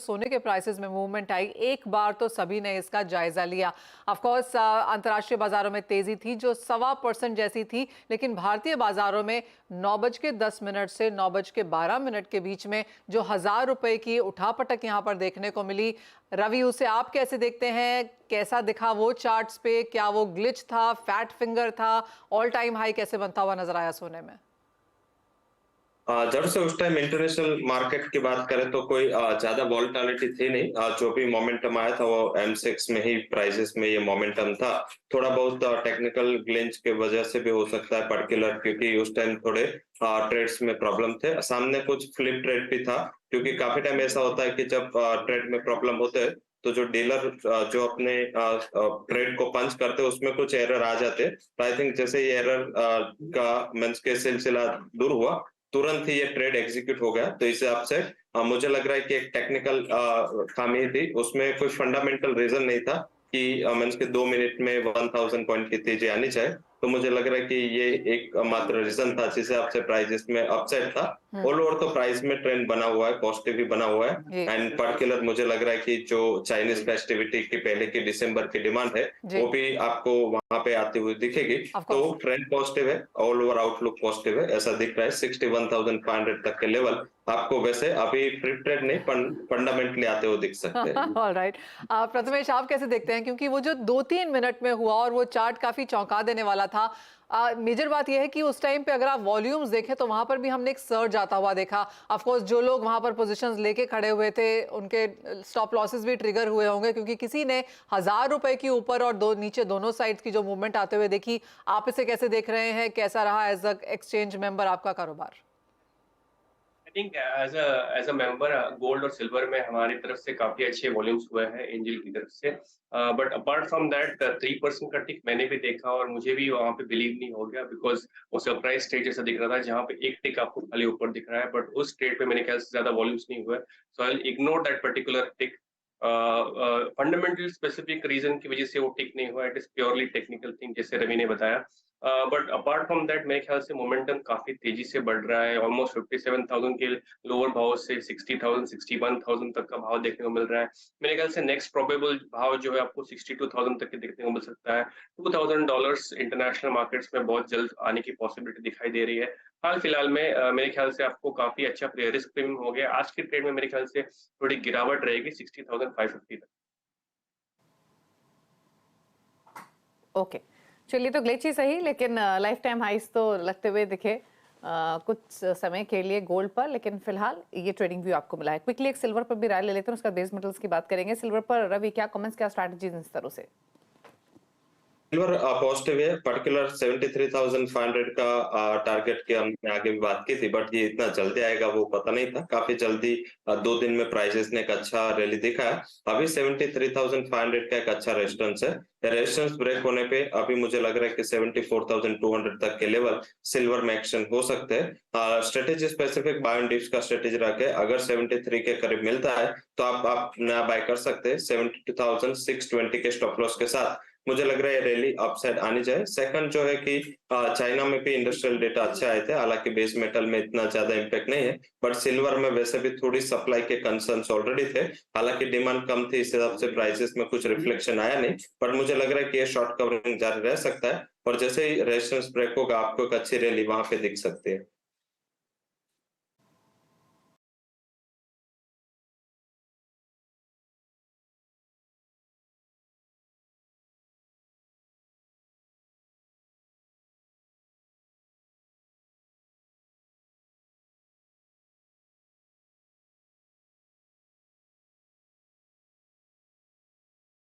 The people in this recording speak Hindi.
सोने के प्राइसेस में मूवमेंट आई, एक बार तो सभी ने इसका जायजा लिया। ऑफ कोर्स अंतर्राष्ट्रीय बाजारों में तेजी थी जो 1.25% जैसी थी, लेकिन भारतीय बाजारों में 9:10 से 9:12 के बीच में जो 1,000 रुपए की उठापटक यहां पर देखने को मिली, रवि उसे आप कैसे देखते हैं? कैसा दिखा वो चार्ट्स पे? क्या वो ग्लिच था, फैट फिंगर था? ऑल टाइम हाई कैसे बनता हुआ नजर आया सोने में? जब से उस टाइम इंटरनेशनल मार्केट की बात करें तो कोई ज्यादा वॉलेटिलिटी थी नहीं। जो भी मोमेंटम आया था वो M6 में ही प्राइसेस में ये मोमेंटम था। थोड़ा बहुत टेक्निकल ग्लिंच के वजह से भी हो सकता है पर्टिकुलर, क्योंकि उस टाइम थोड़े ट्रेड्स में प्रॉब्लम थे। सामने कुछ फ्लिप ट्रेड भी था, क्योंकि काफी टाइम ऐसा होता है कि जब ट्रेड में प्रॉब्लम होते हैं तो जो डीलर जो अपने ट्रेड को पंच करते हैं उसमें कुछ एरर आ जाते हैं। तो आई थिंक जैसे ये एरर का मींस के सिलसिला दूर हुआ, तुरंत ही ये ट्रेड एग्जीक्यूट हो गया। तो इस हिसाब से मुझे लग रहा है कि एक टेक्निकल खामी थी, उसमें कोई फंडामेंटल रीजन नहीं था कि मींस के 2 मिनट में 1000 पॉइंट की तेजी आनी चाहिए। तो मुझे लग रहा है कि ये एक मात्र रीजन था जिस हिसाब से प्राइसेस में अपसाइड था। ऑल ओवर तो प्राइस में ट्रेंड बना हुआ है, पॉजिटिव ही बना हुआ है। जी एंड पर्टिकुलर मुझे लग रहा है कि जो चाइनीज फेस्टिविटी की पहले की दिसंबर की डिमांड है जी, वो भी आपको वहां पे आती हुई दिखेगी। ऑफ तो कोर्स। ट्रेंड पॉजिटिव है, ऑल ओवर आउटलुक पॉजिटिव है, ऐसा दिख रहा है। 61,500 तक के लेवल आपको वैसे अभी फ्री ट्रेड नहीं फंडामेंटली आते हुए दिख सकते हैं। All right. प्रथमेश, आप कैसे देखते हैं? क्योंकि वो जो 2-3 मिनट में हुआ और वो चार्ट काफी चौंका देने वाला था। मेजर बात यह है कि उस टाइम पे अगर आप वॉल्यूम्स देखें तो वहां पर भी हमने एक सर्ज आता हुआ देखा। ऑफ कोर्स जो लोग वहां पर पोजीशंस लेके खड़े हुए थे उनके स्टॉप लॉसेस भी ट्रिगर हुए होंगे, क्योंकि किसी ने 1,000 रुपए की ऊपर और दो नीचे दोनों साइड की जो मूवमेंट आते हुए देखी। आप इसे कैसे देख रहे हैं? कैसा रहा एज अ एक्सचेंज मेंबर आपका कारोबार? I think as a member gold और सिल्वर में हमारी तरफ से काफी अच्छे वॉल्यूम्स हुए हैं एंजल की तरफ से। बट अपार्ट फ्रॉम दैट 3% का टिक मैंने भी देखा और मुझे भी वहां पे बिलीव नहीं हो गया, बिकॉज वो सरप्राइज स्टेज जैसा दिख रहा था जहां पे एक टिक आपको खाली ऊपर दिख रहा है, बट उस ट्रेड पे मेरे ख्याल से ज्यादा वॉल्यूम्स नहीं हुए। So I ignore that particular tick. Fundamental specific reason की वजह से वो टिक नहीं हुआ, it is purely technical thing जैसे रवि ने बताया। बट अपार्ट फ्रॉम दैट मेरे ख्याल से मोमेंटम काफी तेजी से बढ़ रहा है। ऑलमोस्ट 57,000 के लोअर भाव से 60,000 61,000 तक का भाव देखने को मिल रहा है। मेरे ख्याल से नेक्स्ट प्रोबेबल भाव जो है आपको 62,000 तक के देखने को मिल सकता है। $2,000 इंटरनेशनल मार्केट्स में बहुत जल्द आने की पॉसिबिलिटी दिखाई दे रही है। हाल फिलहाल में मेरे ख्याल से आपको काफी अच्छा रिस्क प्रीमियम हो गया। आज के ट्रेड में मेरे ख्याल से थोड़ी गिरावट रहेगी 60,550 तक। ओके, चलिए तो ग्लिच ही सही, लेकिन लाइफ टाइम हाइस तो लगते हुए दिखे कुछ समय के लिए गोल्ड पर, लेकिन फिलहाल ये ट्रेडिंग व्यू आपको मिला है। क्विकली एक सिल्वर पर भी राय ले लेते हैं, उसका बेस मेटल्स की बात करेंगे। सिल्वर पर रवि, क्या कमेंट्स, क्या स्ट्रैटेजीज इन स्तरों से? सिल्वर पॉजिटिव है, पर्टिकुलर 73,500 का टारगेट की हमने आगे भी बात की थी, बट ये इतना जल्दी आएगा वो पता नहीं था। काफी जल्दी 2 दिन में प्राइसेस ने एक अच्छा रैली दिखा है। अभी 73,500 का एक अच्छा रेजिस्टेंस है। रेजिस्टेंस ब्रेक होने पे अभी मुझे लग रहा है कि 74,200 तक के लेवल सिल्वर में एक्शन हो सकते हैं। Strategy specific buy and dips का स्ट्रेटेजी रखे, अगर 73 के करीब मिलता है तो आप नया बाय कर सकते हैं 72,620 के स्टॉप लॉस के साथ। मुझे लग रहा है रैली अपसाइड आनी चाहिए। सेकंड जो है कि चाइना में भी इंडस्ट्रियल डेटा अच्छे आए थे, हालांकि बेस मेटल में इतना ज्यादा इम्पैक्ट नहीं है, बट सिल्वर में वैसे भी थोड़ी सप्लाई के कंसर्न्स ऑलरेडी थे। हालांकि डिमांड कम थी, इस हिसाब से प्राइसेस में कुछ रिफ्लेक्शन आया नहीं, पर मुझे लग रहा है कि ये शॉर्ट कवरिंग जारी रह सकता है और जैसे ही रेजिस्टेंस ब्रेक होगा आपको एक अच्छी रैली वहां पे दिख सकती है।